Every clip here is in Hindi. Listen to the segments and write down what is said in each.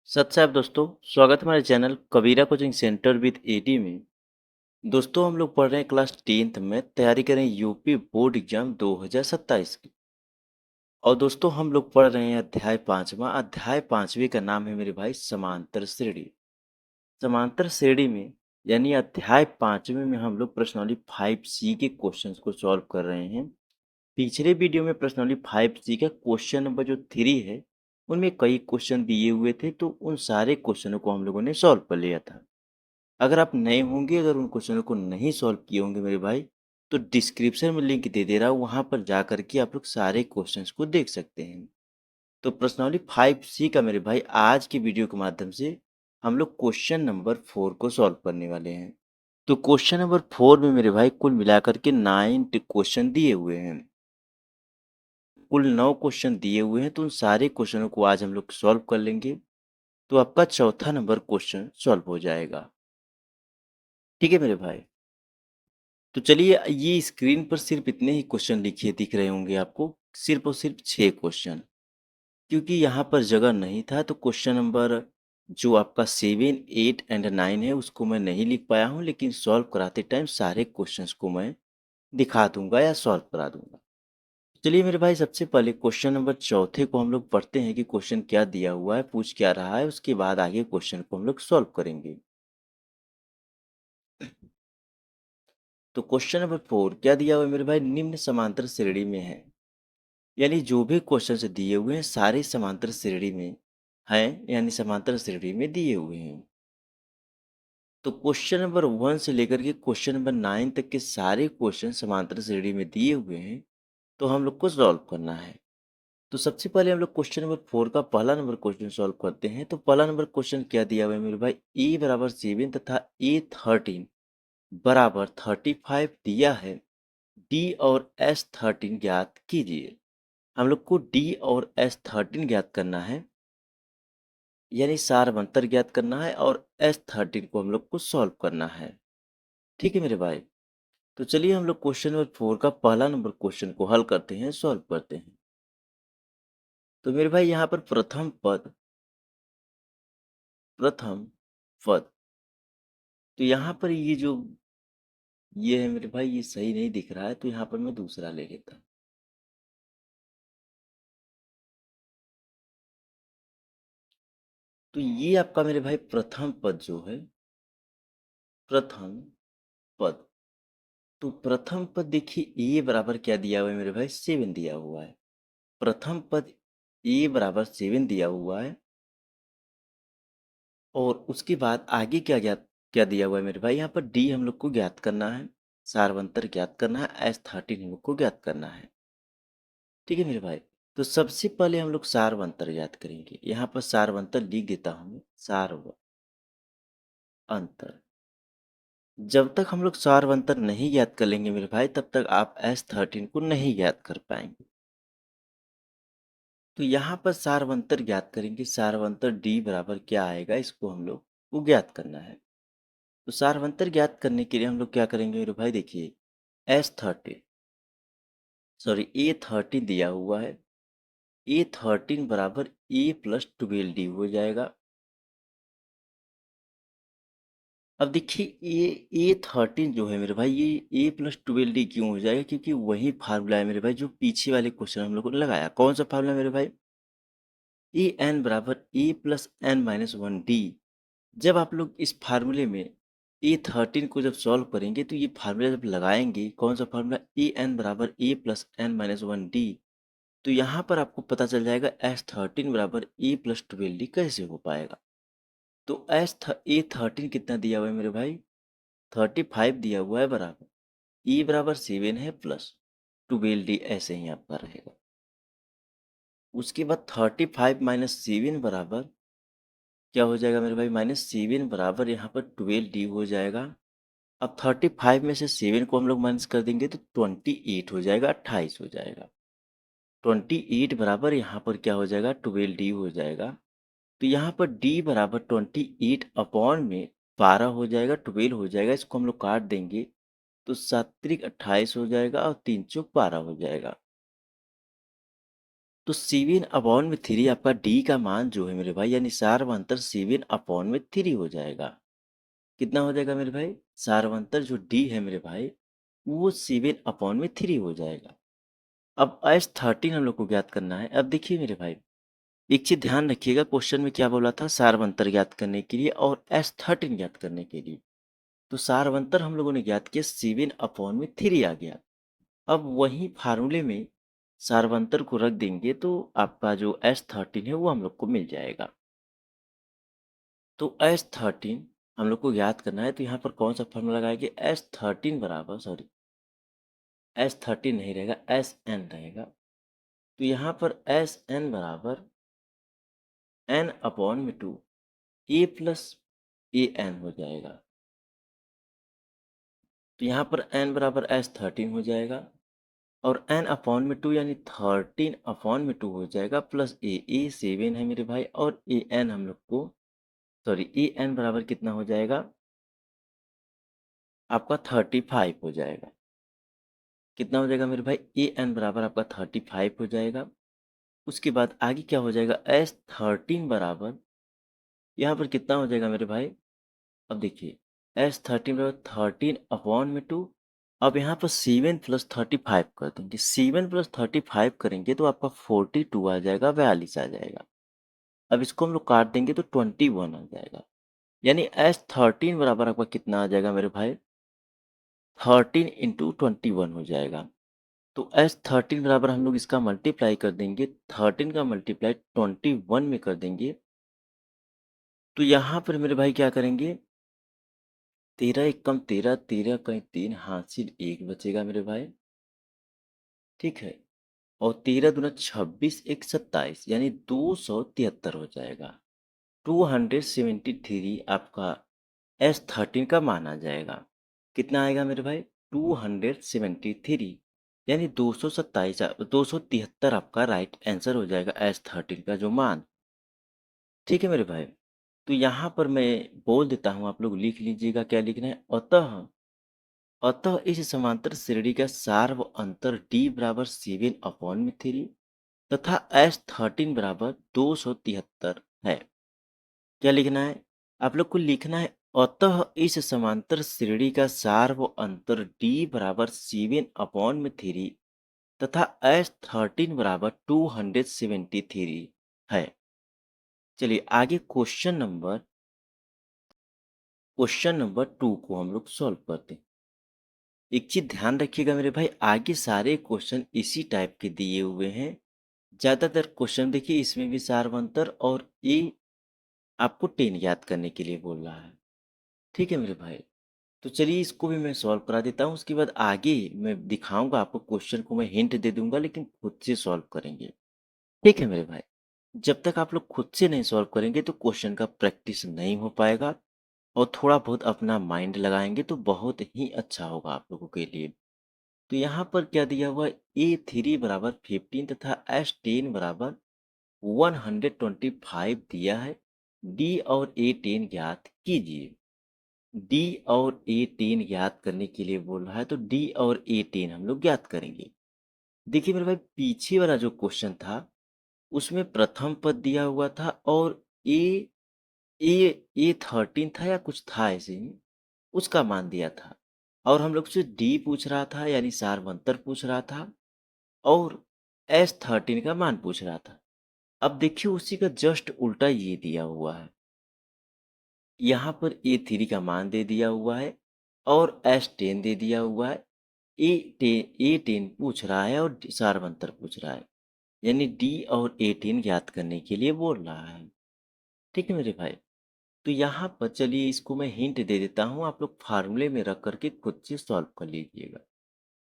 सत साहब दोस्तों, स्वागत है हमारे channel Kabira coaching centre with AD में। दोस्तों हम लोग पढ़ रहे हैं क्लास 10th में, तैयारी करें यूपी बोर्ड एग्जाम 2027 की। और दोस्तों हम लोग पढ़ रहे हैं अध्याय 5वां। अध्याय 5वें का नाम है मेरे भाई समांतर श्रेणी। समांतर श्रेणी में यानी अध्याय 5वें में हम लोग प्रश्नावली 5C के क्वेश्चंस को सॉल्व कर रहे हैं। पिछले वीडियो में प्रश्नावली 5C का क्वेश्चन नंबर जो 3 है, उनमें कई क्वेश्चन दिए हुए थे, तो उन सारे क्वेश्चनों को हम लोगों ने सॉल्व कर लिया था। अगर आप नए होंगे, अगर उन क्वेश्चनों को नहीं सॉल्व किए होंगे मेरे भाई, तो डिस्क्रिप्शन में लिंक दे दे रहा हूँ, वहाँ पर जा करके आप लोग सारे क्वेश्चंस को देख सकते हैं। तो प्रश्नावली 5C का मेरे भाई आज की वीडियो के माध्यम से हम लोग क्वेश्चन नंबर 4 को सॉल्व करने वाले हैं। तो क्वेश्चन नंबर 4 में मेरे भाई कुल मिलाकर के 9 क्वेश्चन दिए हुए हैं। कुल 9 क्वेश्चन दिए हुए हैं, तो उन सारे क्वेश्चनों को आज हम लोग सॉल्व कर लेंगे। तो आपका चौथा नंबर क्वेश्चन सॉल्व हो जाएगा। ठीक है मेरे भाई। तो चलिए, ये स्क्रीन पर सिर्फ इतने ही क्वेश्चन लिखे दिख रहे होंगे आपको, सिर्फ और सिर्फ 6 क्वेश्चन। क्योंकि यहाँ पर जगह नहीं था, तो क्वेश्चन नंबर जो आपका 7, 8 एंड 9 है उसको मैं नहीं लिख पाया हूँ, लेकिन सॉल्व कराते टाइम सारे क्वेश्चंस को मैं दिखा दूंगा या सॉल्व करा दूंगा। चलिए मेरे भाई, सबसे पहले क्वेश्चन नंबर चौथे को हम लोग पढ़ते हैं कि क्वेश्चन क्या दिया हुआ है, पूछ क्या रहा है, उसके बाद आगे क्वेश्चन को हम लोग सॉल्व करेंगे। तो क्वेश्चन नंबर 4 क्या दिया हुआ है मेरे भाई, निम्न समांतर श्रेणी में है। यानी जो भी क्वेश्चन से दिए हुए हैं सारे समांतर श्रेणी में हैं, यानी समांतर श्रेणी में दिए हुए हैं। तो क्वेश्चन नंबर 1 से लेकर के क्वेश्चन नंबर 9 तक के सारे क्वेश्चन समांतर श्रेणी में दिए हुए हैं, तो हम लोग को सॉल्व करना है। तो सबसे पहले हम लोग क्वेश्चन नंबर 4 का पहला नंबर क्वेश्चन सॉल्व करते हैं। तो पहला नंबर क्वेश्चन क्या दिया हुआ है मेरे भाई, ए बराबर 7 तथा ए 13 बराबर 35 दिया है। डी और एस 13 ज्ञात कीजिए। हम लोग को डी और एस 13 ज्ञात करना है, यानी सारवंतर ज्ञात करना है, और एस 13 को हम लोग को सॉल्व करना है। ठीक है मेरे भाई। तो चलिए हम लोग क्वेश्चन नंबर 4 का पहला नंबर क्वेश्चन को हल करते हैं, सॉल्व करते हैं। तो मेरे भाई यहाँ पर प्रथम पद, तो यहाँ पर ये है मेरे भाई, ये सही नहीं दिख रहा है, तो यहाँ पर मैं दूसरा ले लेता हूँ। तो ये आपका मेरे भाई प्रथम पद जो है, प्रथम पद, तो प्रथम पद देखिए, ए बराबर क्या दिया हुआ है मेरे भाई, 7 दिया हुआ है। प्रथम पद ए बराबर 7 दिया हुआ है, और उसके बाद आगे क्या दिया हुआ है मेरे भाई, यहाँ पर डी हम लोग को ज्ञात करना है, सारवंतर ज्ञात करना है, एस 13 हम लोग को ज्ञात करना है। ठीक है मेरे भाई। तो सबसे पहले हम लोग सारवंतर ज्ञात करेंगे। यहाँ पर सारवंतर लिख देता हूँ, सारवंतर। जब तक हम लोग सारवंतर नहीं ज्ञात कर लेंगे मेरे भाई, तब तक आप एस 13 को नहीं ज्ञात कर पाएंगे। तो यहाँ पर सारवंतर ज्ञात करेंगे। सारवंतर डी बराबर क्या आएगा, इसको हम लोग को ज्ञात करना है। तो सारवंतर ज्ञात करने के लिए हम लोग क्या करेंगे मेरे भाई, देखिए ए 13 दिया हुआ है। ए 13 बराबर ए प्लस 12 डी हो जाएगा। अब देखिए ए 13 जो है मेरे भाई, ये ए प्लस 12 डी क्यों हो जाएगा, क्योंकि वही फार्मूला है मेरे भाई जो पीछे वाले क्वेश्चन हम लोग को लगाया। कौन सा फार्मूला मेरे भाई, ए एन बराबर a plus N minus 1 D. जब आप लोग इस फार्मूले में ए 13 को जब सॉल्व करेंगे, तो ये फार्मूला जब लगाएंगे, कौन सा फार्मूला, ए एन बराबर a plus N minus 1 D, तो यहाँ पर आपको पता चल जाएगा एस 13 बराबर ए प्लस 12 डी कैसे हो पाएगा। तो ए 13 कितना दिया हुआ है मेरे भाई, 35 दिया हुआ है, बराबर ई बराबर 7 है प्लस 12 डी, ऐसे ही आपका रहेगा। उसके बाद 35 माइनस 7 बराबर क्या हो जाएगा मेरे भाई, -7 बराबर यहाँ पर 12 डी हो जाएगा। अब 35 में से 7 को हम लोग माइनस कर देंगे, तो 28 हो जाएगा, 28 हो जाएगा। 28 बराबर यहाँ पर क्या हो जाएगा, 12 डी हो जाएगा। तो यहाँ पर डी बराबर 28 अपॉन में 12 हो जाएगा, 12 हो जाएगा। इसको हम लोग काट देंगे, तो 7 त्रिक 28 हो जाएगा, और 3 चौक 12 हो जाएगा। तो C1 अपॉन में 3 आपका D का मान जो है मेरे भाई, यानी सार्वंतर C1 अपॉन में 3 हो जाएगा। कितना हो जाएगा मेरे भाई? सार्वंतर जो D है मेरे भाई, वो C1 अपॉन में 3 हो जाएगा। अब S13 हम लोग को ज्ञात करना है। अब देखिए मेरे भाई, एक चीज ध्यान रखिएगा, क्वेश्चन में क्या बोला था? सार्वंतर ज्ञात करने के लिए और S13 ज्ञात करने के लिए। तो सार्वंतर हम लोगों ने ज्ञात किया, C1 अपॉन में 3 आ गया। अब वही फार्मूले में सार्वंतर को रख देंगे तो आपका जो S13 है वो हम लोग को मिल जाएगा। तो S13 हम लोग को याद करना है, तो यहाँ पर कौन सा फॉर्मूला लगाएंगे? S13 बराबर, सॉरी, S13 नहीं रहेगा, Sn रहेगा। तो यहाँ पर Sn बराबर n अपॉन में 2 a प्लस ए एन हो जाएगा। तो यहाँ पर n बराबर S13 हो जाएगा और n अपॉन में 2 यानी 13 अपॉन में 2 हो जाएगा, प्लस ए 7 है मेरे भाई, और ए एन हम लोग को, सॉरी, ए एन बराबर कितना हो जाएगा? आपका 35 हो जाएगा। कितना हो जाएगा मेरे भाई? ए एन बराबर आपका 35 हो जाएगा। उसके बाद आगे क्या हो जाएगा? S13 बराबर यहाँ पर कितना हो जाएगा मेरे भाई? अब देखिए, S13 बराबर 13 अपॉन में 2। अब यहाँ पर C1 प्लस 35 कर देंगे। C1 प्लस 35 करेंगे तो आपका 42 आ जाएगा, 42 आ जाएगा। अब इसको हम लोग काट देंगे तो 21 आ जाएगा। यानी S13 बराबर आपका कितना आ जाएगा मेरे भाई? 13 इंटू 21 हो जाएगा। तो S13 बराबर हम लोग इसका मल्टीप्लाई कर देंगे, 13 का मल्टीप्लाई 21 में कर देंगे। तो यहाँ पर मेरे भाई क्या करेंगे? 13 एक कम 13, 13 कहीं 3, हासिल 1 बचेगा मेरे भाई, ठीक है। और 13 दूना 26, एक 27, यानी 273 हो जाएगा। 273 आपका S13 का मान आ जाएगा। कितना आएगा मेरे भाई? 273, यानी 227, 273 आपका राइट आंसर हो जाएगा S13 का जो मान। ठीक है मेरे भाई, तो यहाँ पर मैं बोल देता हूँ, आप लोग लिख लीजिएगा क्या लिखना है। अतः अतः इस समांतर श्रेणी का सार्व अंतर D बराबर 7 अपॉन में 3 तथा S13 बराबर 273 है। क्या लिखना है? आप लोग को लिखना है, अतः इस समांतर श्रेणी का सार्व अंतर D बराबर 7 अपॉन में 3 तथा S13 बराबर 273 है। चलिए आगे क्वेश्चन नंबर 2 को हम लोग सॉल्व करते हैं। एक चीज ध्यान रखिएगा मेरे भाई, आगे सारे क्वेश्चन इसी टाइप के दिए हुए हैं। ज्यादातर क्वेश्चन देखिए इसमें भी सारवंतर और ये आपको 10 याद करने के लिए बोल रहा है। ठीक है मेरे भाई, तो चलिए इसको भी मैं सॉल्व करा देता हूँ। उसके बाद आगे मैं दिखाऊंगा आपको, क्वेश्चन को मैं हिंट दे दूंगा लेकिन खुद से सॉल्व करेंगे। ठीक है मेरे भाई, जब तक आप लोग खुद से नहीं सॉल्व करेंगे तो क्वेश्चन का प्रैक्टिस नहीं हो पाएगा, और थोड़ा बहुत अपना माइंड लगाएंगे तो बहुत ही अच्छा होगा आप लोगों के लिए। तो यहाँ पर क्या दिया हुआ है? A3 बराबर 15 तथा S10 बराबर 125 दिया है। D और A10 ज्ञात कीजिए। D और A10 ज्ञात करने के लिए बोल रहा है, तो D और A10 हम लोग ज्ञात करेंगे। देखिए मेरे भाई, पीछे वाला जो क्वेश्चन था उसमें प्रथम पद दिया हुआ था और ए ए 13 था या कुछ था ऐसे ही, उसका मान दिया था। और हम लोग से डी पूछ रहा था, यानी सारवंतर पूछ रहा था, और S13 का मान पूछ रहा था। अब देखिए उसी का जस्ट उल्टा ये दिया हुआ है। यहाँ पर A3 का मान दे दिया हुआ है और S10 दे दिया हुआ है। A10 पूछ रहा है और सारवंतर पूछ रहा है, यानी D और A10 ज्ञात करने के लिए बोल रहा है। ठीक है मेरे भाई, तो यहाँ पर चलिए इसको मैं हिंट दे देता हूँ, आप लोग फार्मूले में रख करके खुद से सॉल्व कर लीजिएगा।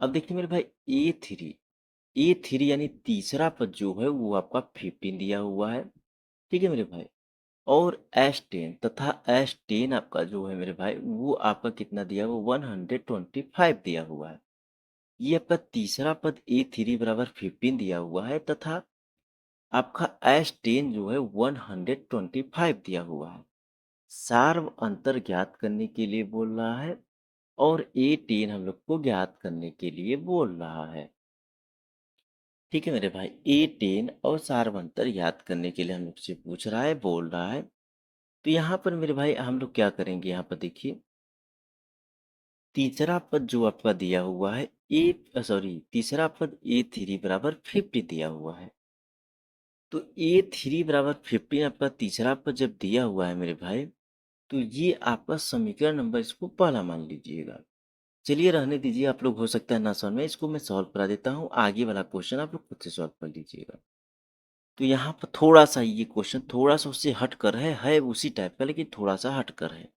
अब देखिए मेरे भाई, ए थ्री यानी तीसरा पद जो है वो आपका 15 दिया हुआ है। ठीक है मेरे भाई, और S10 तथा S10 आपका जो है मेरे भाई वो आपका कितना दिया हुआ? 125 दिया हुआ है। ये आपका तीसरा पद A3 बराबर 15 दिया हुआ है तथा आपका S10 जो है 125 दिया हुआ है। सार्व अंतर ज्ञात करने के लिए बोल रहा है और A10 हम लोग को ज्ञात करने के लिए बोल रहा है। ठीक है मेरे भाई, A10 और सारवंतर याद करने के लिए हम लोग से पूछ रहा है, बोल रहा है। तो यहाँ पर मेरे भाई हम लोग क्या करेंगे, यहाँ पर देखिए तीसरा पद जो आपका दिया हुआ है तीसरा पद A3 बराबर 50 दिया हुआ है। तो A3 बराबर 50 आपका तीसरा पद जब दिया हुआ है मेरे भाई, तो ये आपका समीकरण नंबर, इसको पहला मान लीजिएगा। चलिए रहने दीजिए, आप लोग हो सकता है ना समझ में, इसको मैं सॉल्व करा देता हूँ। आगे वाला क्वेश्चन आप लोग खुद से सॉल्व कर लीजिएगा। तो यहाँ पर थोड़ा सा ये क्वेश्चन थोड़ा सा उससे हट कर है उसी टाइप का, लेकिन थोड़ा सा हट कर है।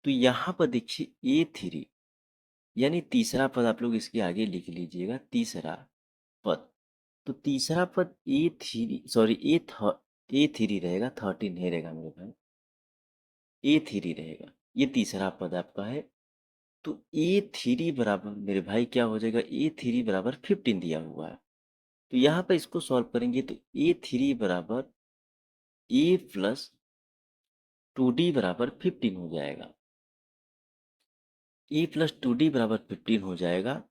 तो यहाँ पर देखिए A3 यानी तीसरा पद, आप लोग इसके आगे लिख लीजिएगा तीसरा पद। तो तीसरा पद A3 रहेगा, 13 नहीं रहेगा मेरे भाई, A3 रहेगा। ये तीसरा पद आपका है। तो A3 बराबर मेरे भाई क्या हो जाएगा, A3 बराबर 15 दिया हुआ है। तो यहाँ पर इसको सॉल्व करेंगे तो A3 बराबर A प्लस 2D बराबर 15 हो जाएगा। A प्लस 2D बराबर 15 हो जाएगा।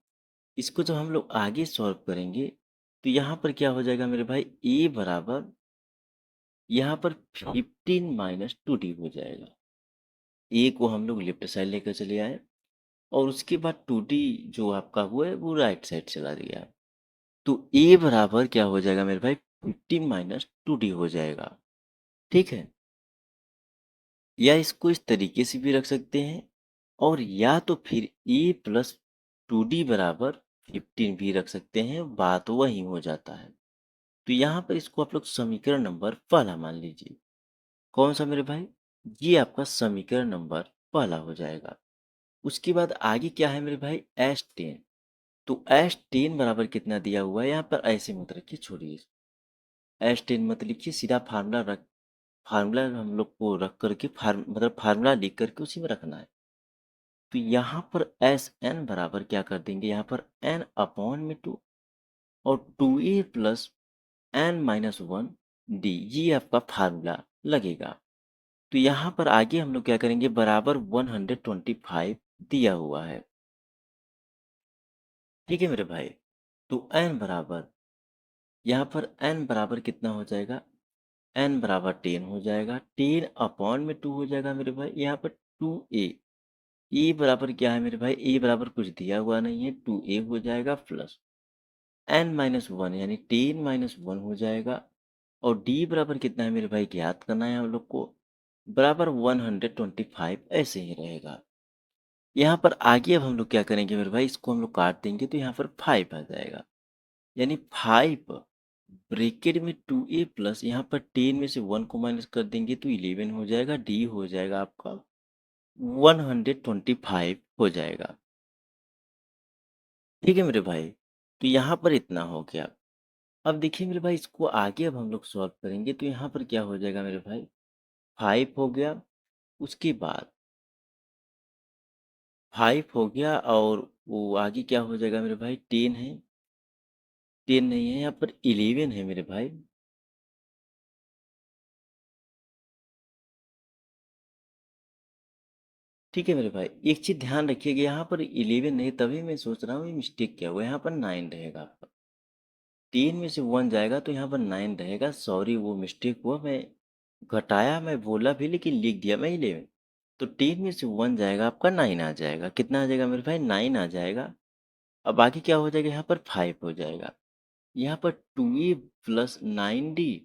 इसको जब हम लोग आगे सॉल्व करेंगे तो यहाँ पर क्या हो जाएगा मेरे भाई, A बराबर यहाँ पर 15 माइनस 2D हो जाएगा। A को हम लोग लेफ्ट साइड लेकर चले आए और उसके बाद 2D जो आपका हुआ है वो राइट साइड चला गया। तो A बराबर क्या हो जाएगा मेरे भाई, 15 माइनस 2D हो जाएगा। ठीक है, या इसको इस तरीके से भी रख सकते हैं, और या तो फिर A प्लस 2D बराबर 15 भी रख सकते हैं, बात वही हो जाता है। तो यहाँ पर इसको आप लोग समीकरण नंबर पहला मान लीजिए। कौन सा मेरे भाई, ये आपका समीकरण नंबर पहला हो जाएगा। उसके बाद आगे क्या है मेरे भाई, S10। तो S10 बराबर कितना दिया हुआ है, यहाँ पर ऐसे मत रखिए, छोड़िए S10 मत लिखिए, सीधा फार्मूला हम लोग को रख करके मतलब फार्मूला लिख करके उसी में रखना है। तो यहाँ पर SN बराबर क्या कर देंगे, यहाँ पर N अपॉन में 2 और 2A प्लस N-1 D, ये आपका फार्मूला लगेगा। तो यहाँ पर आगे हम लोग क्या करेंगे, बराबर 125 दिया हुआ है। ठीक है मेरे भाई, तो n बराबर, यहाँ पर n बराबर कितना हो जाएगा, n बराबर 10 हो जाएगा। 10 अपॉन में 2 हो जाएगा मेरे भाई, यहाँ पर 2a। ए बराबर क्या है मेरे भाई, ए बराबर कुछ दिया हुआ नहीं है, 2a हो जाएगा प्लस n-1 यानी 10-1 हो जाएगा। और d बराबर कितना है मेरे भाई, ज्ञात करना है हम लोग को, बराबर 125 ऐसे ही रहेगा। यहाँ पर आगे अब हम लोग क्या करेंगे मेरे भाई, इसको हम लोग काट देंगे तो यहाँ पर 5 आ जाएगा। यानी 5 ब्रैकेट में 2a प्लस, यहाँ पर 10 में से 1 को माइनस कर देंगे तो 11 हो जाएगा। डी हो जाएगा आपका 125 हो जाएगा। ठीक है मेरे भाई, तो यहाँ पर इतना हो गया। अब देखिए मेरे भाई, इसको आगे अब हम लोग सॉल्व करेंगे तो यहाँ पर क्या हो जाएगा मेरे भाई, 5 हो गया। उसके बाद 5 हो गया और वो आगे क्या हो जाएगा मेरे भाई, 10 है, 10 नहीं है, यहाँ पर 11 है मेरे भाई। ठीक है मेरे भाई, एक चीज ध्यान रखिएगा, यहाँ पर 11 नहीं, तभी मैं सोच रहा हूँ ये मिस्टेक क्या हुआ, यहाँ पर 9 रहेगा आपका। 10 में से 1 जाएगा तो यहाँ पर 9 रहेगा। सॉरी, वो मिस्टेक हुआ, मैं घटाया, मैं बोला भी लेकिन लिख दिया मैं 11। तो 10 में से 1 जाएगा, आपका 9 आ जाएगा। कितना आ जाएगा मेरे भाई, 9 आ जाएगा। अब बाकी क्या हो जाएगा, यहाँ पर 5 हो जाएगा। यहाँ पर 2a प्लस 9d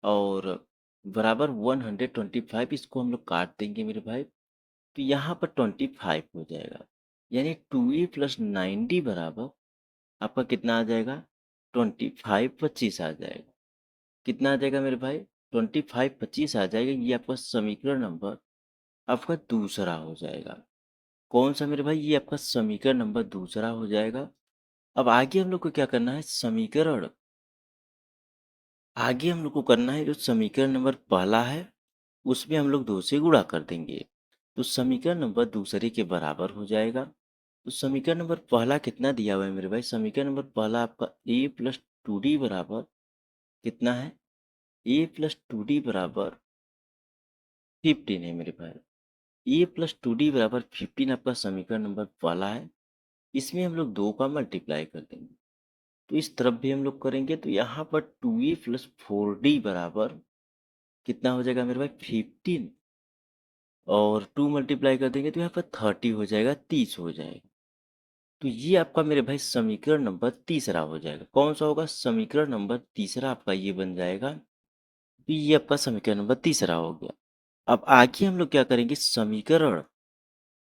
और बराबर 125, इसको हम लोग काट देंगे मेरे भाई, तो यहाँ पर 25 हो जाएगा। यानी 2a प्लस 9d बराबर आपका कितना आ जाएगा, 25 25 आ जाएगा। कितना आ जाएगा मेरे भाई, 25 25 आ जाएगा। ये आपका समीकरण नंबर आपका दूसरा हो जाएगा। कौन सा मेरे भाई, ये आपका समीकरण नंबर दूसरा हो जाएगा। अब आगे हम लोग को क्या करना है, समीकरण आगे हम लोग को करना है, जो समीकरण नंबर पहला है उसमें हम लोग 2 से गुणा कर देंगे, तो समीकरण नंबर दूसरे के बराबर हो जाएगा। तो समीकरण नंबर पहला कितना दिया हुआ है मेरे भाई, समीकरण नंबर पहला आपका a प्लस 2d बराबर कितना है, a प्लस 2d बराबर 15 है मेरे भाई। a प्लस 2d बराबर 15 आपका समीकरण नंबर पहला है। इसमें हम लोग 2 का मल्टीप्लाई कर देंगे। तो इस तरफ भी हम लोग करेंगे तो यहाँ पर 2a प्लस 4d बराबर कितना हो जाएगा मेरे भाई 15, और 2 मल्टीप्लाई कर देंगे तो यहाँ पर 30 हो जाएगा, 30 हो जाएगा। तो ये आपका मेरे भाई समीकरण नंबर तीसरा हो जाएगा। कौन सा होगा? समीकरण नंबर तीसरा आपका ये बन जाएगा। तो ये आपका समीकरण नंबर तीसरा हो गया। अब आगे हम लोग क्या करेंगे, समीकरण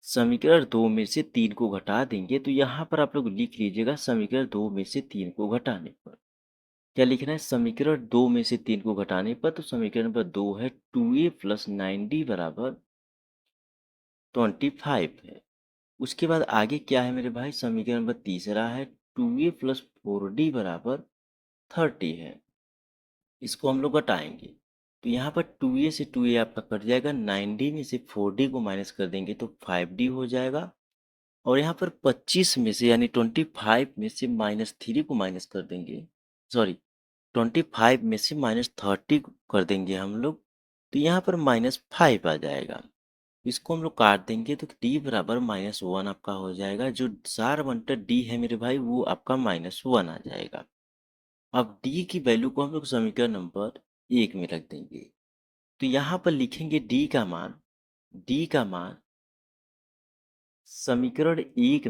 समीकरण 2 में से 3 को घटा देंगे। तो यहाँ पर आप लोग लिख लीजिएगा समीकरण 2 में से 3 को घटाने पर क्या लिखना है, समीकरण 2 में से 3 को घटाने पर। तो समीकरण नंबर 2 है 2a प्लस 9d बराबर 25 है। उसके बाद आगे क्या है मेरे भाई, समीकरण नंबर तीसरा है 2a प्लस 4d बराबर 30 है। इसको हम लोग घटाएंगे तो यहाँ पर 2a से 2a आपका कट जाएगा, 9d में से 4d को माइनस कर देंगे तो 5d हो जाएगा। और यहाँ पर 25 में से यानी 25 में से -3 को माइनस कर देंगे, सॉरी 25 में से -30 कर देंगे हम लोग, तो यहाँ पर -5 आ जाएगा। इसको हम लोग काट देंगे तो d बराबर -1 आपका हो जाएगा। जो सार बनकर d है मेरे भाई वो आपका -1 आ जाएगा। अब d की वैल्यू को हम लोग समीकरण नंबर 1 में रख देंगे। तो यहाँ पर लिखेंगे d का मान समीकरण एक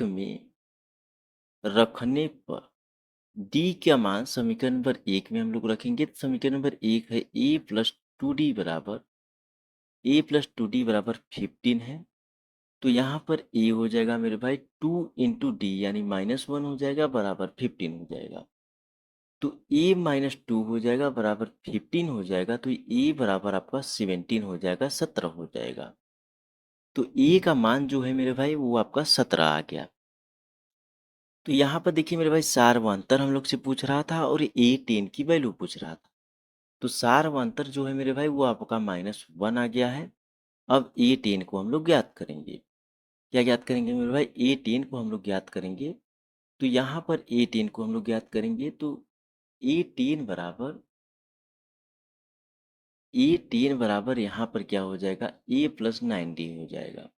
में रखने पर d का मान समीकरण नंबर 1 में हम लोग रखेंगे। तो समीकरण नंबर 1 है a प्लस टू डी बराबर 15 है। तो यहाँ पर a हो जाएगा मेरे भाई 2 इंटू डी यानी -1 हो जाएगा बराबर 15 हो जाएगा। तो a माइनस 2 हो जाएगा बराबर 15 हो जाएगा। तो a बराबर आपका 17 हो जाएगा, 17 हो जाएगा। तो a का मान जो है मेरे भाई वो आपका 17 आ गया। तो यहाँ पर देखिए मेरे भाई सारवांतर हम लोग से पूछ रहा था और a10 की वैल्यू पूछ रहा था। तो सारवांतर जो है मेरे भाई वो आपका -1 आ गया है। अब a10 को हम लोग ज्ञात करेंगे। क्या ज्ञात करेंगे मेरे भाई, a10 को हम लोग ज्ञात करेंगे। तो यहाँ पर a10 को हम लोग ज्ञात करेंगे तो a10 बराबर यहाँ पर क्या हो जाएगा, a प्लस 9d हो जाएगा।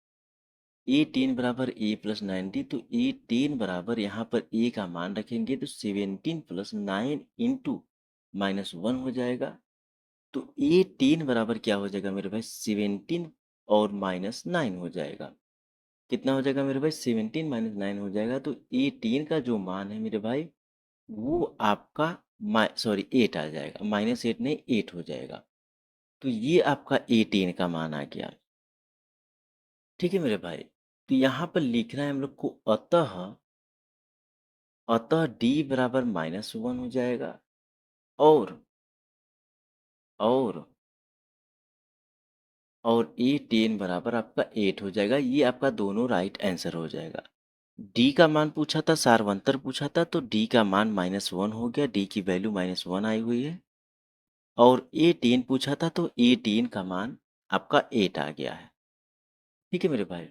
a10 बराबर a प्लस 9d, तो a10 बराबर यहाँ पर a का मान रखेंगे तो 17 प्लस 9 इंटू -1 हो जाएगा। तो a10 बराबर क्या हो जाएगा मेरे भाई, 17 और -9 हो जाएगा। कितना हो जाएगा मेरे भाई, 17 -9 हो जाएगा। तो a10 का जो मान है मेरे भाई वो आपका सॉरी 8 आ जाएगा, -8 नहीं 8 हो जाएगा। तो ये आपका a10 का मान आ गया। ठीक है मेरे भाई, तो यहाँ पर लिखना है हम लोग को अतः d बराबर -1 हो जाएगा। और और और a10 बराबर आपका 8 हो जाएगा। ये आपका दोनों राइट आंसर हो जाएगा। d का मान पूछा था, सारवंतर पूछा था, तो d का मान -1 हो गया, d की वैल्यू -1 आई हुई है। और a10 पूछा था तो a10 का मान आपका 8 आ गया है। ठीक है मेरे भाई,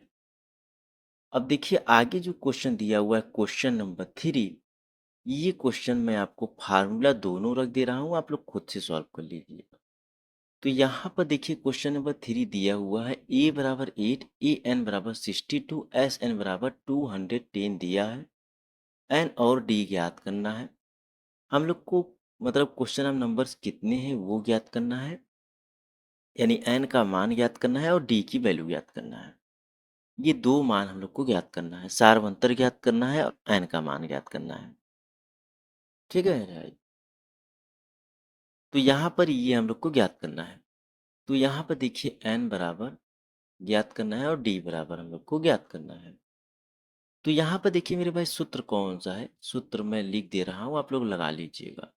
अब देखिए आगे जो क्वेश्चन दिया हुआ है क्वेश्चन नंबर 3, ये क्वेश्चन मैं आपको फार्मूला दोनों रख दे रहा हूँ, आप लोग खुद से सॉल्व कर लीजिए। तो यहाँ पर देखिए क्वेश्चन नंबर 3 दिया हुआ है a बराबर 8, ए एन बराबर 62, एस एन बराबर 210 दिया है। एन और डी ज्ञात करना है। हम लोग को मतलब क्वेश्चन नंबर्स कितने हैं वो ज्ञात करना है, यानी एन का मान ज्ञात करना है और डी की वैल्यू ज्ञात करना है। ये दो मान हम लोग को ज्ञात करना है, सारवंतर ज्ञात करना है और एन का मान ज्ञात करना है। ठीक है भाई, तो यहाँ पर ये हम लोग को ज्ञात करना है। तो यहाँ पर देखिए एन बराबर ज्ञात करना है और डी बराबर हम लोग को ज्ञात करना है। तो यहाँ पर देखिए मेरे भाई सूत्र कौन सा है, सूत्र मैं लिख दे रहा हूँ, आप लोग लगा लीजिएगा।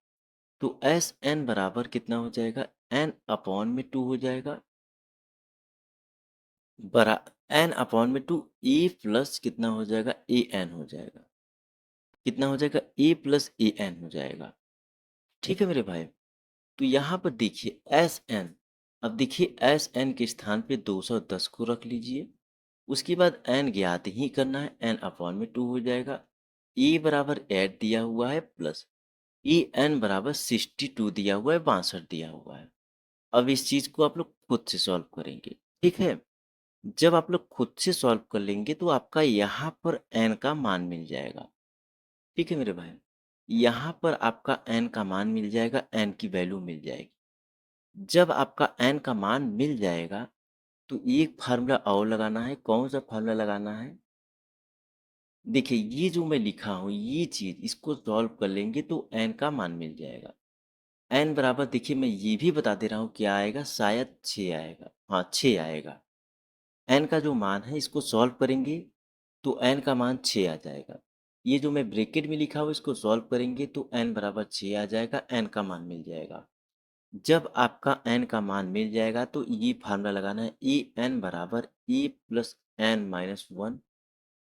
तो एस एन बराबर कितना हो जाएगा, एन अपॉन में 2 हो जाएगा, बरा एन अपॉन में 2 ए प्लस कितना हो जाएगा, ए एन हो जाएगा। कितना हो जाएगा, ए प्लस ए एन हो जाएगा। ठीक है मेरे भाई, तो यहाँ पर देखिए एस एन, अब देखिए एस एन के स्थान पे 210 को रख लीजिए। उसके बाद एन ज्ञात ही करना है, एन अपॉन में 2 हो जाएगा। ए बराबर 8 दिया हुआ है प्लस ए एन बराबर 62 दिया हुआ है, 62 दिया हुआ है। अब इस चीज को आप लोग खुद से सॉल्व करेंगे। ठीक है, जब आप लोग खुद से सॉल्व कर लेंगे तो आपका यहाँ पर एन का मान मिल जाएगा। ठीक है मेरे भाई। यहाँ पर आपका n का मान मिल जाएगा, n की वैल्यू मिल जाएगी। जब आपका n का मान मिल जाएगा तो एक फार्मूला और लगाना है। कौन सा फार्मूला लगाना है? देखिए ये जो मैं लिखा हूँ ये चीज़, इसको सॉल्व कर लेंगे तो n का मान मिल जाएगा। n बराबर, देखिए मैं ये भी बता दे रहा हूँ क्या आएगा, शायद 6 आएगा। हाँ 6 आएगा। n का जो मान है इसको सॉल्व करेंगे तो n का मान 6 आ जाएगा। ये जो मैं ब्रैकेट में लिखा हूँ इसको सॉल्व करेंगे तो n बराबर 6 आ जाएगा, n का मान मिल जाएगा। जब आपका n का मान मिल जाएगा तो ये फार्मूला लगाना है, ए एन बराबर a plus N minus one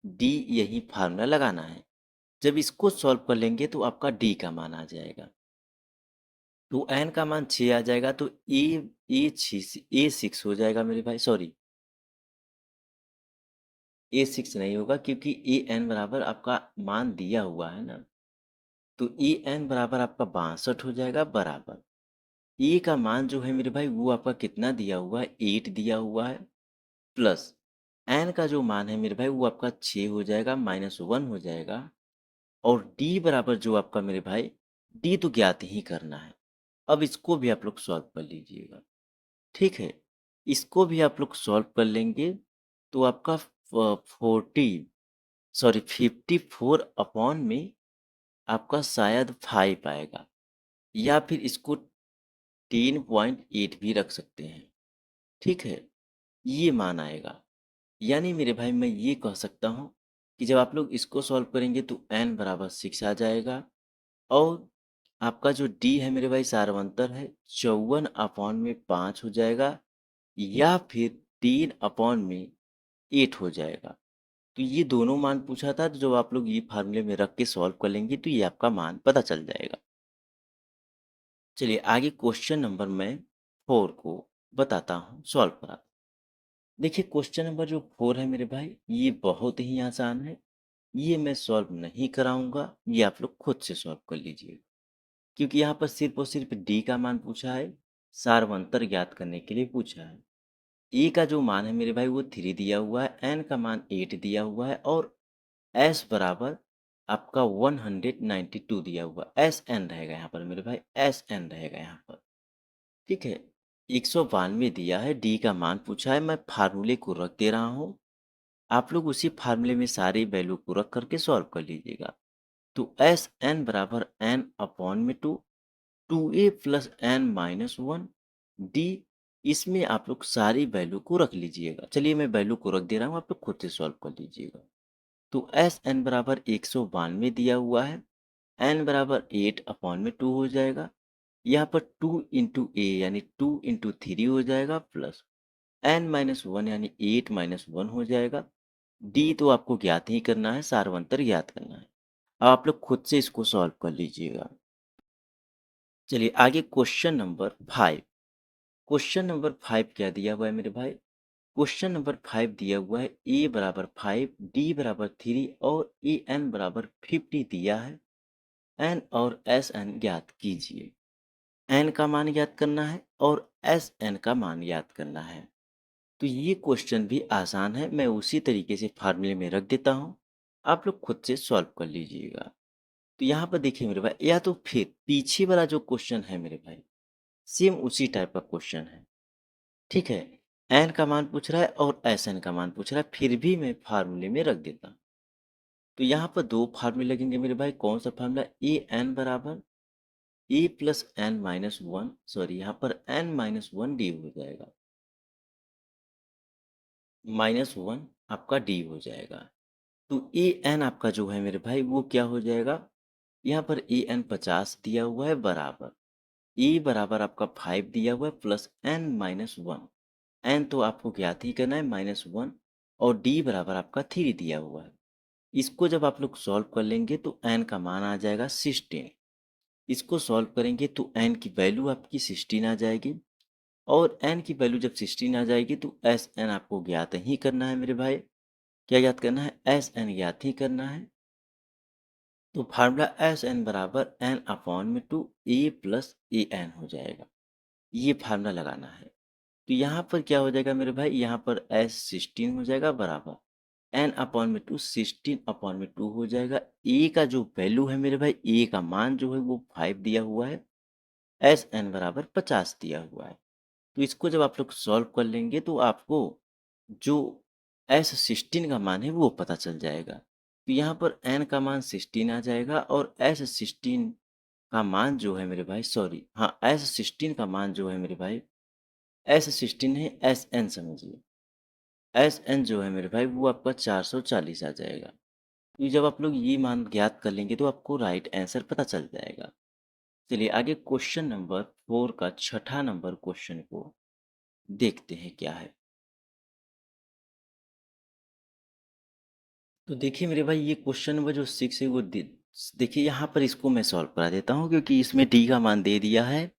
D, यही फार्मूला लगाना है। जब इसको सॉल्व कर लेंगे तो आपका डी का मान आ जाएगा। तो n का मान 6 आ जाएगा तो ए सिक्स हो जाएगा मेरे भाई। सॉरी, ए सिक्स नहीं होगा क्योंकि ए एन बराबर आपका मान दिया हुआ है ना। तो ए एन बराबर आपका 62 हो जाएगा बराबर। ए का मान जो है मेरे भाई वो आपका कितना दिया हुआ है, 8 दिया हुआ है, प्लस एन का जो मान है मेरे भाई वो आपका 6 हो जाएगा, माइनस वन हो जाएगा। और डी बराबर जो आपका मेरे भाई, डी तो ज्ञात ही करना है। अब इसको भी आप लोग सॉल्व कर लीजिएगा। ठीक है, इसको भी आप लोग सॉल्व कर लेंगे तो आपका 54 अपॉन में आपका शायद 5 आएगा, या फिर इसको 10.8 भी रख सकते हैं। ठीक है, ये मान आएगा। यानी मेरे भाई मैं ये कह सकता हूँ कि जब आप लोग इसको सॉल्व करेंगे तो n बराबर 6 आ जाएगा। और आपका जो d है मेरे भाई सारवंतर है, 54/5 हो जाएगा, या फिर 3/8 हो जाएगा। तो ये दोनों मान पूछा था, तो जब आप लोग ये फार्मूले में रख के सॉल्व कर लेंगे तो ये आपका मान पता चल जाएगा। चलिए आगे क्वेश्चन नंबर मैं 4 को बताता हूँ, सॉल्व करा। देखिए क्वेश्चन नंबर जो 4 है मेरे भाई ये बहुत ही आसान है। ये मैं सॉल्व नहीं कराऊंगा, ये आप लोग खुद से सॉल्व कर लीजिए, क्योंकि यहाँ पर सिर्फ और सिर्फ डी का मान पूछा है, सारवंतर ज्ञात करने के लिए पूछा है। ए का जो मान है मेरे भाई वो 3 दिया हुआ है, एन का मान 8 दिया हुआ है, और एस बराबर आपका 192 दिया हुआ। एस एन रहेगा यहाँ पर मेरे भाई, एस एन रहेगा यहाँ पर। ठीक है, 192 दिया है, डी का मान पूछा है, मैं फार्मूले को रख दे रहा हूँ। आप लोग उसी फार्मूले में सारी वैल्यू को रख करके सॉल्व कर लीजिएगा। तो एस एन बराबर एन अपॉन में two A plus N minus one D, इसमें आप लोग सारी वैल्यू को रख लीजिएगा। चलिए मैं वैल्यू को रख दे रहा हूँ, आप लोग खुद से सॉल्व कर लीजिएगा। तो एस एन बराबर 192 दिया हुआ है, एन बराबर 8/2 हो जाएगा। यहाँ पर 2 इंटू ए यानी 2 इंटू 3 हो जाएगा, प्लस एन माइनस वन यानी 8 - 1 हो जाएगा। डी तो आपको ज्ञात ही करना है, सारवंतर ज्ञात करना है। अब आप लोग खुद से इसको सॉल्व कर लीजिएगा। चलिए आगे क्वेश्चन नंबर 5। क्वेश्चन नंबर 5 क्या दिया हुआ है मेरे भाई? क्वेश्चन नंबर 5 दिया हुआ है ए बराबर 5, डी बराबर 3 और ए एन बराबर 50 दिया है। एन और एस एन ज्ञात कीजिए। एन का मान ज्ञात करना है और एस एन का मान ज्ञात करना है। तो ये क्वेश्चन भी आसान है, मैं उसी तरीके से फार्मूले में रख देता हूँ, आप लोग खुद से सॉल्व कर लीजिएगा। तो यहाँ पर देखिए मेरे भाई, या तो फिर पीछे वाला जो क्वेश्चन है मेरे भाई सेम उसी टाइप का क्वेश्चन है। ठीक है, एन का मान पूछ रहा है और एस एन का मान पूछ रहा है, फिर भी मैं फार्मूले में रख देता हूँ। तो यहाँ पर दो फार्मूले लगेंगे मेरे भाई। कौन सा फार्मूला? ए एन बराबर a plus N minus one, sorry यहाँ पर एन माइनस वन डी हो जाएगा, माइनस वन आपका डी हो जाएगा। तो ए एन आपका जो है मेरे भाई वो क्या हो जाएगा? यहाँ पर ए एन 50 दिया हुआ है, बराबर ए बराबर आपका 5 दिया हुआ है, plus N minus one. N तो आपको ज्ञात ही करना है, माइनस वन। और डी बराबर आपका 3 दिया हुआ है। इसको जब आप लोग सॉल्व कर लेंगे तो एन का मान आ जाएगा 16। इसको सॉल्व करेंगे तो एन की वैल्यू आपकी 16 आ जाएगी। और एन की वैल्यू जब 16 आ जाएगी तो एस एन आपको ज्ञात ही करना है मेरे भाई। क्या ज्ञात करना है? एस एन ज्ञात ही करना है। तो फार्मूला एस एन बराबर एन अपॉन में two A plus A N हो जाएगा। ये फार्मूला लगाना है। तो यहाँ पर क्या हो जाएगा मेरे भाई, यहाँ पर एस 16 हो जाएगा बराबर एन अपॉन में टू 16/2 हो जाएगा। ए का जो वैल्यू है मेरे भाई, ए का मान जो है वो 5 दिया हुआ है, एस एन बराबर 50 दिया हुआ है। तो इसको जब आप लोग सॉल्व कर लेंगे तो आपको जो एस 16 का मान है वो पता चल जाएगा। तो यहाँ पर एन का मान 16 आ जाएगा और एस 16 का मान जो है मेरे भाई, सॉरी हाँ, एस 16 का मान जो है मेरे भाई, एस 16 है, एस एन समझिए, एस एन जो है मेरे भाई वो आपका 440 आ जाएगा। तो जब आप लोग ये मान ज्ञात कर लेंगे तो आपको राइट आंसर पता चल जाएगा। चलिए आगे क्वेश्चन नंबर 4 का छठा नंबर क्वेश्चन को देखते हैं क्या है। तो देखिए मेरे भाई, ये क्वेश्चन नंबर जो 6 है वो देखिए यहाँ पर इसको मैं सॉल्व करा देता हूँ, क्योंकि इसमें डी का मान दे दिया है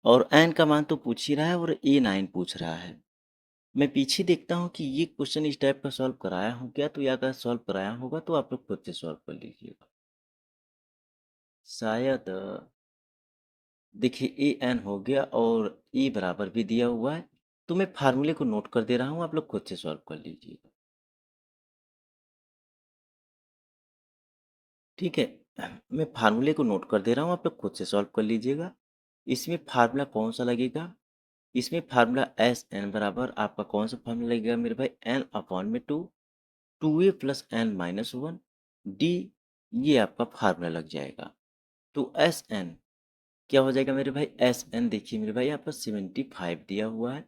और एन का मान तो पूछ ही रहा है और ए 9 पूछ रहा है। मैं पीछे देखता हूँ कि ये क्वेश्चन इस टाइप का सॉल्व कराया हूँ क्या, तो या अगर सॉल्व कराया होगा तो आप लोग खुद से सॉल्व कर लीजिएगा। शायद देखिए ए एन हो गया और ई बराबर भी दिया हुआ है, तो मैं फार्मूले को नोट कर दे रहा हूँ, आप लोग खुद से सॉल्व कर लीजिएगा। ठीक है, मैं फार्मूले को नोट कर दे रहा हूँ, आप लोग खुद से सॉल्व कर लीजिएगा। इसमें फार्मूला कौन सा लगेगा, इसमें फार्मूला एस एन बराबर आपका कौन सा फार्मूला लगेगा मेरे भाई, एन अपॉन में two, two A plus N minus one D, ये आपका फार्मूला लग जाएगा। तो एस एन क्या हो जाएगा मेरे भाई, एस एन देखिए मेरे भाई आपका 75 दिया हुआ है,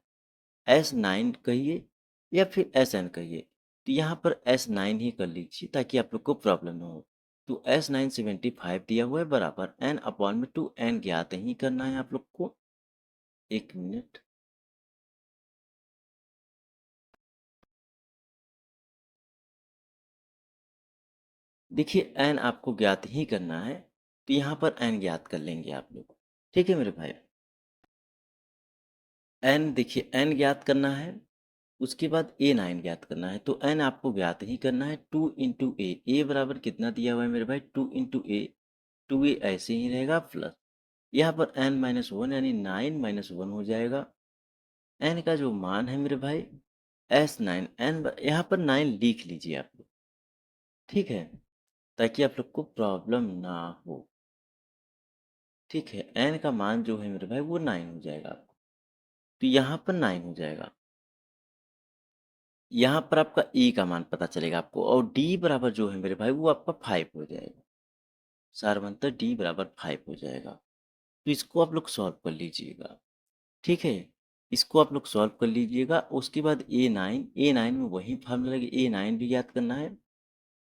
एस नाइन कहिए या फिर एस एन कहिए, तो यहाँ पर एस नाइन ही कर लीजिए ताकि आप लोग को प्रॉब्लम ना हो। तो एस नाइन 75 दिया हुआ है बराबर एन अपॉन में टू, एन ज्ञात ही करना है आप लोग को। एक मिनट, देखिए एन आपको ज्ञात ही करना है, तो यहाँ पर एन ज्ञात कर लेंगे आप लोग। ठीक है मेरे भाई, एन देखिए एन ज्ञात करना है, उसके बाद ए नाइन ज्ञात करना है, तो एन आपको ज्ञात ही करना है। टू इंटू ए बराबर कितना दिया हुआ है मेरे भाई, टू इंटू ए, टू ए ऐसे ही रहेगा प्लस यहाँ पर एन माइनस वन यानी 9 - 1 हो जाएगा। एन का जो मान है मेरे भाई एस नाइन, एन यहाँ पर 9 लिख लीजिए आप लोग, ठीक है, ताकि आप लोग को प्रॉब्लम ना हो। ठीक है, एन का मान जो है मेरे भाई वो 9 हो जाएगा आपको, तो यहाँ पर 9 हो जाएगा। यहाँ पर आपका ई का मान पता चलेगा आपको, और डी बराबर जो है मेरे भाई वो आपका 5 हो जाएगा। सारवंतर डी बराबर 5 हो जाएगा। तो इसको आप लोग सॉल्व कर लीजिएगा। ठीक है, इसको आप लोग सॉल्व कर लीजिएगा। उसके बाद ए नाइन में वही फार्मूला लगे, ए नाइन भी ज्ञात करना है।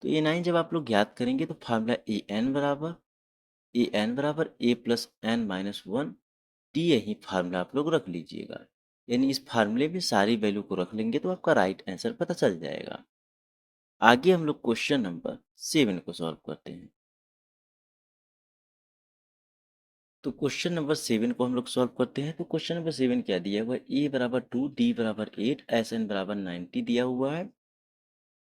तो ए नाइन जब आप लोग ज्ञात करेंगे तो फार्मूला ए एन बराबर a plus N minus one D, यही फार्मूला आप लोग रख लीजिएगा। यानी इस फार्मूले में सारी वैल्यू को रख लेंगे तो आपका राइट आंसर पता चल जाएगा। आगे हम लोग क्वेश्चन नंबर 7 को सॉल्व करते हैं। तो क्वेश्चन नंबर 7 को हम लोग सॉल्व करते हैं। तो क्वेश्चन नंबर 7 क्या दिया हुआ है, ए बराबर 2, डी बराबर 8, एस एन बराबर 90 दिया हुआ है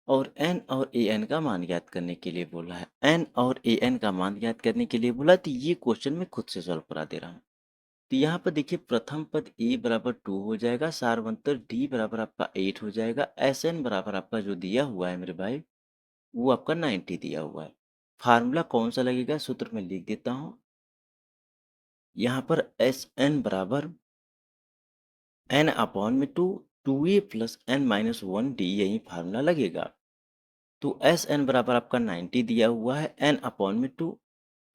और एन और ए एन का मान ज्ञात करने के लिए बोला है। एन और ए एन का मान ज्ञात करने के लिए बोला, तो ये क्वेश्चन मैं खुद से सॉल्व करा दे रहा हूँ। तो यहाँ पर देखिए प्रथम पद ए बराबर 2 हो जाएगा, सारवंतर डी बराबर आपका 8 हो जाएगा, एस एन बराबर आपका जो दिया हुआ है मेरे भाई वो आपका 90 दिया हुआ है। फार्मूला कौन सा लगेगा, सूत्र में लिख देता हूँ। यहाँ पर एस एन बराबर एन अपॉन में two, two A plus N minus one D, यही फार्मूला लगेगा। तो एस एन बराबर आपका 90 दिया हुआ है, एन अपॉन में टू,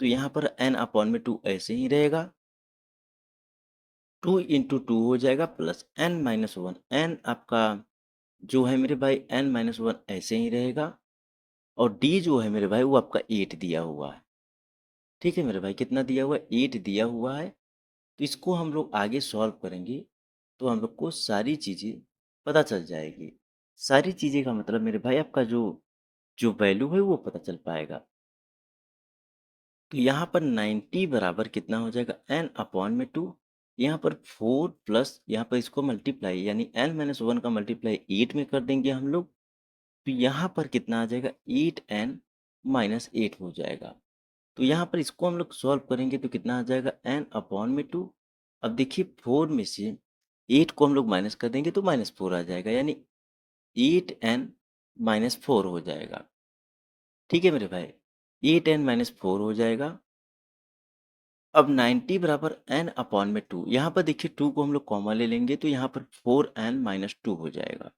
तो यहाँ पर एन अपॉन में टू ऐसे ही रहेगा, टू इंटू टू हो जाएगा plus N minus one, N आपका जो है मेरे भाई एन माइनस वन ऐसे ही रहेगा, और डी जो है मेरे भाई वो आपका 8 दिया हुआ है। ठीक है मेरे भाई, कितना दिया हुआ है, 8 दिया हुआ है। तो इसको हम लोग आगे सॉल्व करेंगे तो हम लोग को सारी चीज़ें पता चल जाएगी। सारी चीज़ें का मतलब मेरे भाई आपका जो जो वैल्यू है वो पता चल पाएगा। तो यहाँ पर 90 बराबर कितना हो जाएगा, एन अपॉन में टू, यहाँ पर 4 प्लस यहाँ पर इसको मल्टीप्लाई यानी एन माइनस वन का मल्टीप्लाई 8 में कर देंगे हम लोग, तो यहाँ पर कितना आ जाएगा, 8n - 8 हो जाएगा। तो यहाँ पर इसको हम लोग सॉल्व करेंगे तो कितना आ जाएगा, एन अपॉन में टू। अब देखिए 4 में से 8 को हम लोग माइनस कर देंगे तो -4 आ जाएगा, यानी 8n माइनस 4 हो जाएगा। ठीक है मेरे भाई, 8n माइनस 4 हो जाएगा। अब 90 बराबर n अपॉन में 2, यहाँ पर देखिए 2 को हम लोग कॉमा ले लेंगे तो यहाँ पर 4n माइनस 2 हो जाएगा।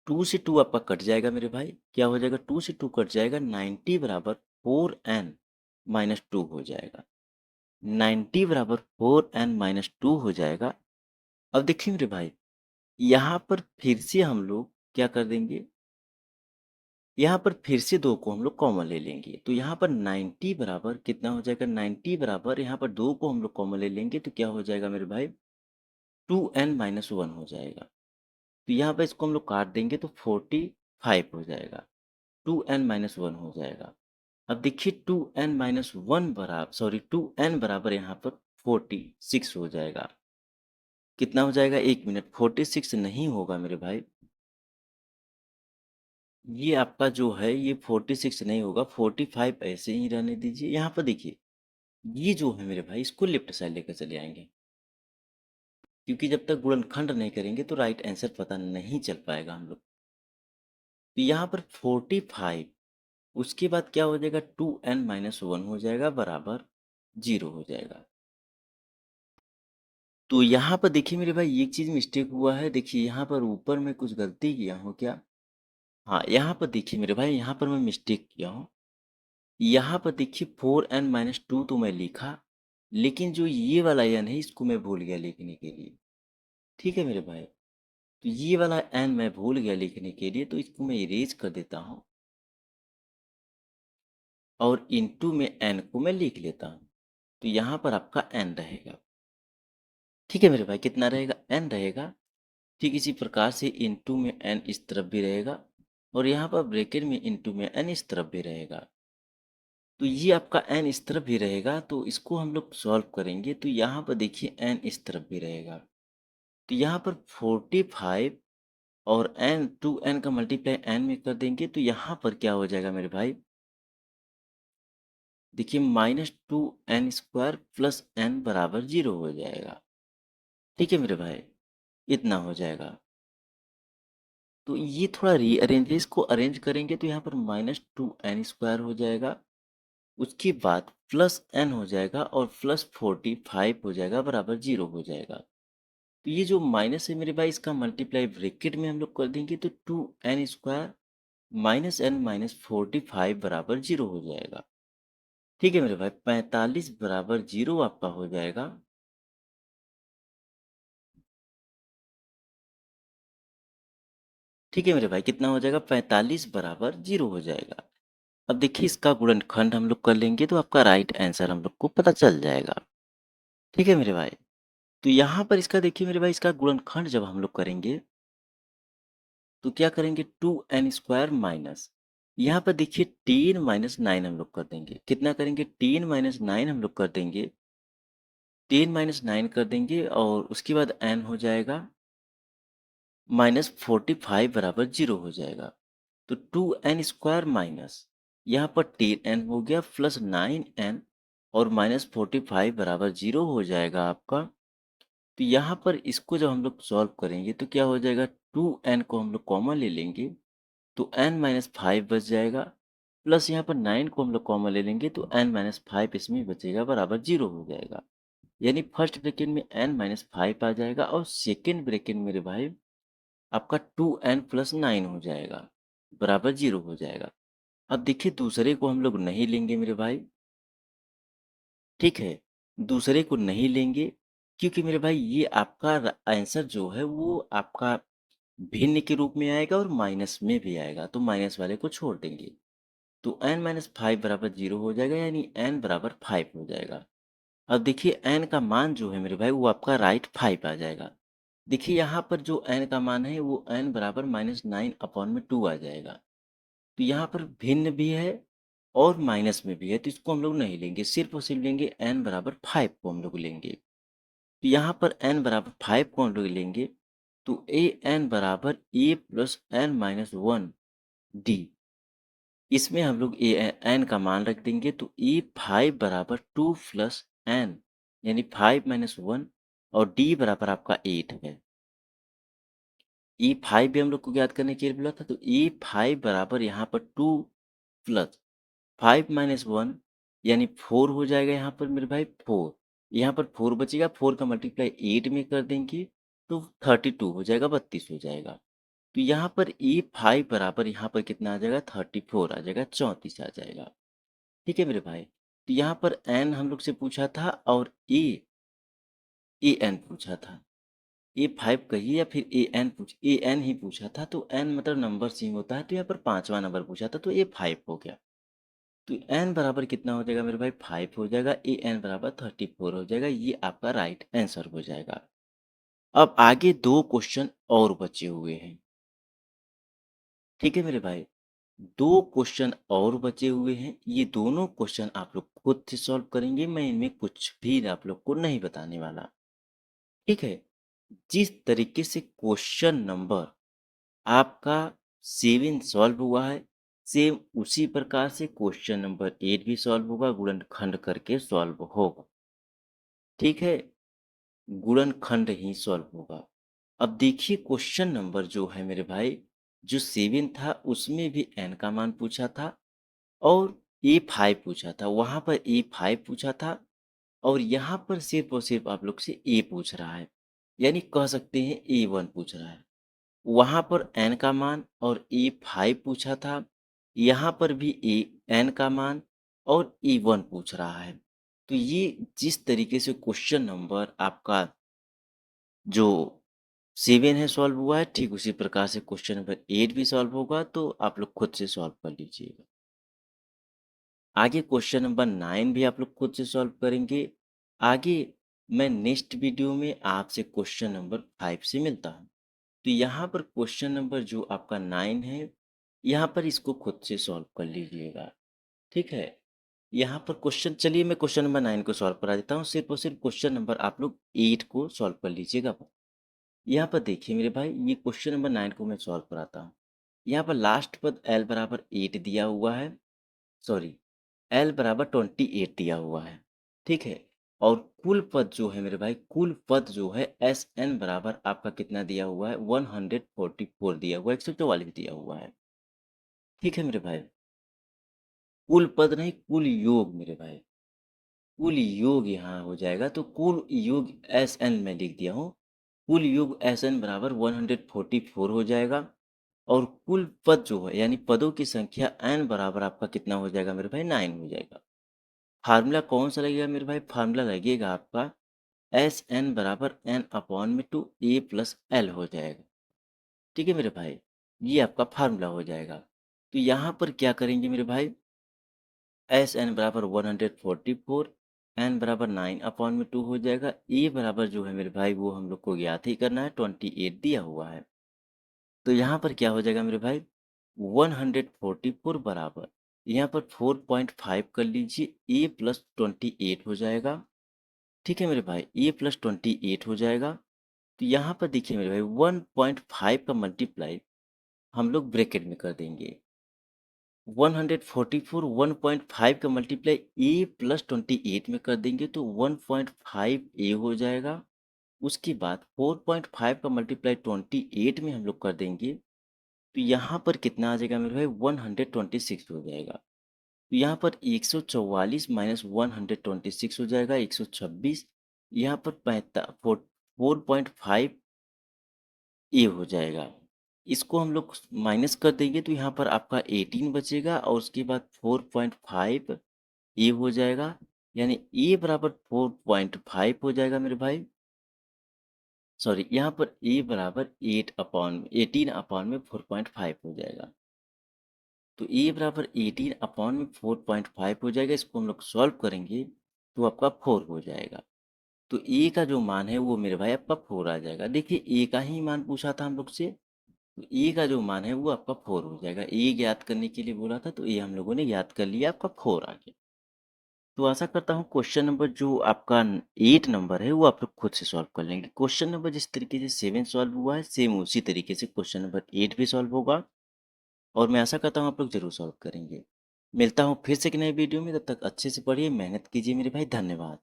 2 से 2 आपका कट जाएगा मेरे भाई, क्या हो जाएगा, 2 से 2 कट जाएगा, 90 बराबर 4n माइनस 2 हो जाएगा। 90 बराबर 4n माइनस 2 हो जाएगा। अब देखिए मेरे भाई, यहाँ पर फिर से हम लोग क्या कर देंगे, यहाँ पर फिर से 2 को हम लोग कॉमन ले लेंगे तो यहाँ पर 90 बराबर कितना हो जाएगा, 90 बराबर यहाँ पर 2 को हम लोग कॉमन ले लेंगे तो क्या हो जाएगा मेरे भाई, 2n माइनस 1 हो जाएगा। तो यहाँ पर इसको हम लोग काट देंगे तो 45 हो जाएगा, 2n माइनस 1 हो जाएगा। अब देखिए 2n माइनस 1 बराबर, सॉरी 2n बराबर यहाँ पर 46 हो जाएगा। कितना हो जाएगा, 1 मिनट, 46 नहीं होगा मेरे भाई, ये आपका जो है ये 46 नहीं होगा, 45 ऐसे ही रहने दीजिए। यहाँ पर देखिए, ये जो है मेरे भाई इसको लेफ्ट साइड लेकर चले आएंगे, क्योंकि जब तक गुणनखंड नहीं करेंगे तो राइट आंसर पता नहीं चल पाएगा हम लोग। तो यहाँ पर 45, उसके बाद क्या हो जाएगा, 2n माइनस 1 हो जाएगा बराबर 0 हो जाएगा। तो यहाँ पर देखिए मेरे भाई एक चीज़ मिस्टेक हुआ है, देखिए यहाँ पर ऊपर में कुछ गलती किया हूँ क्या, हाँ यहाँ पर देखिए मेरे भाई, यहाँ पर मैं मिस्टेक किया हूँ। यहाँ पर देखिए 4n माइनस 2 तो मैं लिखा, लेकिन जो ये वाला n है इसको मैं भूल गया लिखने के लिए। ठीक है मेरे भाई, तो ये वाला n मैं भूल गया लिखने के लिए, तो इसको मैं इरेज कर देता हूँ और इनटू में n को मैं लिख लेता हूँ। तो यहाँ पर आपका n रहेगा। ठीक है मेरे भाई, कितना रहेगा, n रहेगा। ठीक इसी प्रकार से इनटू में n इस तरफ भी रहेगा और यहाँ पर ब्रैकेट में इनटू में n इस तरफ भी रहेगा। तो ये आपका n इस तरफ भी रहेगा, तो इसको हम लोग सॉल्व करेंगे तो यहाँ पर देखिए n इस तरफ भी रहेगा। तो यहाँ पर 45 और n 2n का मल्टीप्लाई n में कर देंगे तो यहाँ पर क्या हो जाएगा मेरे भाई, देखिए -2n² प्लस n बराबर 0 हो जाएगा। ठीक है मेरे भाई, इतना हो जाएगा। तो ये थोड़ा रीअरेंज है, इसको अरेंज करेंगे तो यहाँ पर -2n² हो जाएगा, उसके बाद प्लस n हो जाएगा और प्लस 45 हो जाएगा बराबर 0 हो जाएगा। तो ये जो माइनस है मेरे भाई इसका मल्टीप्लाई ब्रैकेट में हम लोग कर देंगे तो 2n² माइनस n माइनस 45 बराबर 0 हो जाएगा। ठीक है मेरे भाई, 45 बराबर 0 आपका हो जाएगा। ठीक है मेरे भाई, कितना हो जाएगा, 45 बराबर 0 हो जाएगा। अब देखिए इसका गुणनखंड हम लोग कर लेंगे तो आपका राइट आंसर हम लोग को पता चल जाएगा। ठीक है मेरे भाई, तो यहाँ पर इसका देखिए मेरे भाई इसका गुणनखंड जब हम लोग करेंगे तो क्या करेंगे, 2n² माइनस, यहाँ पर देखिए 10 माइनस 9 हम लोग कर देंगे, कितना करेंगे, 10 माइनस 9 हम लोग कर देंगे, 10 माइनस 9 कर देंगे और उसके बाद n हो जाएगा -45 बराबर 0 हो जाएगा। तो 2n² माइनस, यहाँ पर 10n हो गया प्लस 9n और -45 बराबर 0 हो जाएगा आपका। तो यहाँ पर इसको जब हम लोग सॉल्व करेंगे तो क्या हो जाएगा, 2n को हम लोग कॉमन ले लेंगे तो n-5 बच जाएगा, प्लस यहाँ पर 9 को हम लोग कॉमन ले लेंगे तो n-5 इसमें बचेगा बराबर 0 हो जाएगा। यानी फर्स्ट ब्रैकेट में n-5 आ जाएगा और सेकेंड ब्रैकेट में मेरे भाई आपका 2n प्लस 9 हो जाएगा बराबर 0 हो जाएगा। अब देखिए दूसरे को हम लोग नहीं लेंगे मेरे भाई, ठीक है, दूसरे को नहीं लेंगे क्योंकि मेरे भाई ये आपका आंसर जो है वो आपका भिन्न के रूप में आएगा और माइनस में भी आएगा, तो माइनस वाले को छोड़ देंगे। तो n-5 बराबर 0 हो जाएगा, यानी n बराबर 5 हो जाएगा। अब देखिए n का मान जो है मेरे भाई वो आपका राइट 5 आ जाएगा। देखिए यहाँ पर जो n का मान है वो n बराबर -9/2 आ जाएगा। तो यहाँ पर भिन्न भी है और माइनस में भी है, तो इसको हम लोग नहीं लेंगे, सिर्फ और सिर्फ लेंगे n बराबर 5 को हम लोग लेंगे। तो यहाँ पर n बराबर 5 को हम लोग लेंगे तो ए एन बराबर a plus n minus 1 D, इसमें हम लोग ए एन का मान रख देंगे तो ए 5 बराबर 2 प्लस n, यानी 5 माइनस 1 और डी बराबर आपका 8 है। E5 भी हम लोग को ज्ञात करने के लिए बोला था, तो E5 बराबर यहाँ पर 2 प्लस 5 माइनस 1 यानी 4 हो जाएगा यहाँ पर मेरे भाई 4। यहाँ पर 4 बचेगा, 4 का मल्टीप्लाई 8 में कर देंगे तो 32 हो जाएगा, 32 हो जाएगा। तो यहाँ पर E5 बराबर यहाँ पर कितना आ जाएगा, 34 आ जाएगा, 34 आ जाएगा। ठीक है मेरे भाई। तो यहाँ पर n हम लोग से पूछा था और ए एन पूछा था। A5 कहिए या फिर ए एन ही पूछा था, तो n मतलब नंबर सिंग होता है, तो यहाँ पर पांचवा नंबर पूछा था तो A5 हो गया। तो n बराबर कितना हो जाएगा मेरे भाई, 5 हो जाएगा। एन बराबर 34 हो जाएगा। ये आपका राइट आंसर हो जाएगा। अब आगे दो क्वेश्चन और बचे हुए हैं। ठीक है मेरे भाई, दो क्वेश्चन और बचे हुए हैं। ये दोनों क्वेश्चन आप लोग खुद से सॉल्व करेंगे, मैं इनमें कुछ भी आप लोग को नहीं बताने वाला। ठीक है। जिस तरीके से क्वेश्चन नंबर आपका 7 सॉल्व हुआ है, सेम उसी प्रकार से क्वेश्चन नंबर 8 भी सॉल्व होगा, गुणनखंड करके सॉल्व होगा। ठीक है, गुणनखंड ही सॉल्व होगा। अब देखिए क्वेश्चन नंबर जो है मेरे भाई, जो 7 था उसमें भी n का मान पूछा था और A5 पूछा था। वहां पर A5 पूछा था और यहाँ पर सिर्फ और सिर्फ आप लोग से A पूछ रहा है, यानी कह सकते हैं A1 पूछ रहा है। वहां पर n का मान और A5 पूछा था, यहाँ पर भी n का मान और A1 पूछ रहा है। तो ये जिस तरीके से क्वेश्चन नंबर आपका जो 7 है सॉल्व हुआ है, ठीक उसी प्रकार से क्वेश्चन नंबर 8 भी सॉल्व होगा, तो आप लोग खुद से सॉल्व कर लीजिएगा। आगे क्वेश्चन नंबर 9 भी आप लोग खुद से सॉल्व करेंगे। आगे मैं नेक्स्ट वीडियो में आपसे क्वेश्चन नंबर 5 से मिलता हूँ। तो यहाँ पर क्वेश्चन नंबर जो आपका 9 है, यहाँ पर इसको खुद से सॉल्व कर लीजिएगा। ठीक है। यहाँ पर क्वेश्चन, चलिए मैं क्वेश्चन नंबर 9 को सॉल्व करा देता हूँ। सिर्फ और सिर्फ क्वेश्चन नंबर आप लोग 8 को सॉल्व कर लीजिएगा। यहाँ पर देखिए मेरे भाई, ये क्वेश्चन नंबर 9 को मैं सॉल्व कराता हूँ। यहाँ पर लास्ट पद l बराबर 8 दिया हुआ है, सॉरी l बराबर 28 दिया हुआ है। ठीक है। और कुल पद जो है मेरे भाई, कुल पद जो है एस एन बराबर आपका कितना दिया हुआ है, 144 दिया हुआ है, 144 दिया हुआ है। ठीक है मेरे भाई, कुल पद नहीं, कुल योग मेरे भाई, कुल योग यहाँ हो जाएगा। तो कुल योग एस एन में लिख दिया हूँ। कुल योग एस एन बराबर 144 हो जाएगा। और कुल पद जो है यानी पदों की संख्या n बराबर आपका कितना हो जाएगा मेरे भाई, 9 हो जाएगा। फार्मूला कौन सा लगेगा मेरे भाई, फार्मूला लगेगा आपका एस एन बराबर n अपॉन में 2 a प्लस एल हो जाएगा। ठीक है मेरे भाई, ये आपका फार्मूला हो जाएगा। तो यहाँ पर क्या करेंगे मेरे भाई, एस एन बराबर 144, एन बराबर 9 अपॉन में 2 हो जाएगा। ए बराबर जो है मेरे भाई वो हम लोग को ज्ञात ही करना है, 28 दिया हुआ है। तो यहाँ पर क्या हो जाएगा मेरे भाई, 144 बराबर यहाँ पर 4.5 कर लीजिए, ए प्लस 28 हो जाएगा। ठीक है मेरे भाई, ए प्लस 28 हो जाएगा। तो यहाँ पर देखिए मेरे भाई 1.5 का मल्टीप्लाई हम लोग ब्रैकेट में कर देंगे। 144 1.5 का मल्टीप्लाई ए प्लस 28 में कर देंगे तो 1.5 ए हो जाएगा। उसके बाद 4.5 का मल्टीप्लाई 28 में हम लोग कर देंगे तो यहाँ पर कितना आ जाएगा मेरे भाई, 126 हो जाएगा। तो यहाँ पर 144 माइनस 126 हो जाएगा, 126। यहाँ पर 4.5 ए हो जाएगा। इसको हम लोग माइनस कर देंगे तो यहाँ पर आपका 18 बचेगा और उसके बाद 4.5 ए हो जाएगा, यानी ए बराबर 4.5 हो जाएगा मेरे भाई। सॉरी, यहाँ पर ए बराबर 18 अपॉन में 4.5 हो जाएगा। तो ए बराबर 18 अपॉन में 4.5 हो जाएगा। इसको हम लोग सॉल्व करेंगे तो आपका 4 हो जाएगा। तो ए का जो मान है वो मेरे भाई आपका 4 आ जाएगा। देखिए ए का ही मान पूछा था हम लोग से, तो ए का जो मान है वो आपका 4 हो जाएगा। ए ज्ञात करने के लिए बोला था तो ए हम लोगों ने ज्ञात कर लिया, आपका 4 आ गया। तो आशा करता हूँ क्वेश्चन नंबर जो आपका 8 नंबर है वो आप लोग खुद से सॉल्व कर लेंगे। क्वेश्चन नंबर जिस तरीके से 7 सॉल्व हुआ है, सेम उसी तरीके से क्वेश्चन नंबर 8 भी सॉल्व होगा और मैं आशा करता हूँ आप लोग जरूर सॉल्व करेंगे। मिलता हूँ फिर से एक नए वीडियो में, तब तक अच्छे से पढ़िए, मेहनत कीजिए मेरे भाई। धन्यवाद।